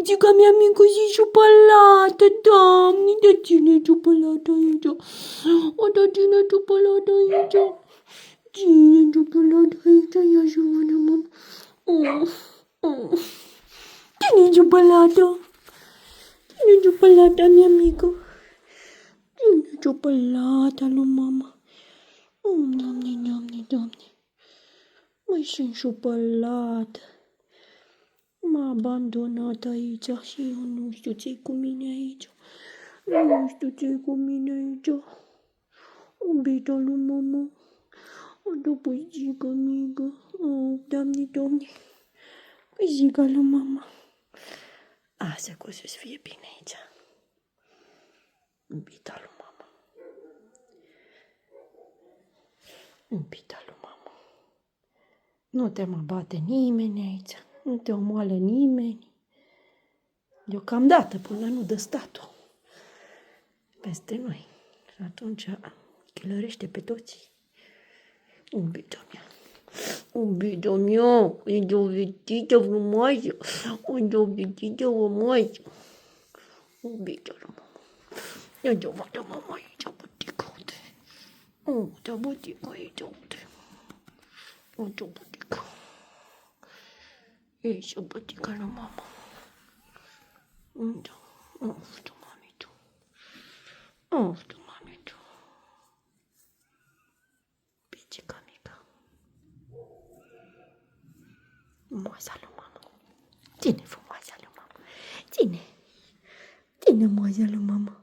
păpuțica mea mică și ciupălată, Doamne, de cine ciupălată aici? O, de cine ciupălată aici? Cine ciupălată aici? Ia și văd, mama. Cine ciupălată? Cine ciupălata mea mică? Cine ciupălata lui mama? Doamne, Doamne, Doamne. Măi, sunt ciupălată. M-a abandonat aici și eu nu știu ce-i cu mine aici. Nu știu ce-i cu mine aici. Iubita lui mama. O dăpățică mică. Doamne, Doamne. Păzica lui mama. Așa că o să-ți fie bine aici. Iubita lui mama. Iubita lui mama. Nu te mă bate nimeni aici. Nu te omoală nimeni. Deocamdată, până nu dă statul peste noi. Și atunci chelărește pe toți. Iubita mea. Iubita mea. E de o vetită frumoasă. E de o vetită frumoasă. Iubita lui mama. E de o vadă mama aici, bătică, uite. Uite, bătică aici, uite. Uite, bătică. Ești o bătică lui mama. Da. Oftă, mamitu. Oftă, mamitu. Picica mică. Moaza lui mama. Ține frumoasa lui mama. Ține. Ține moaza lui mama.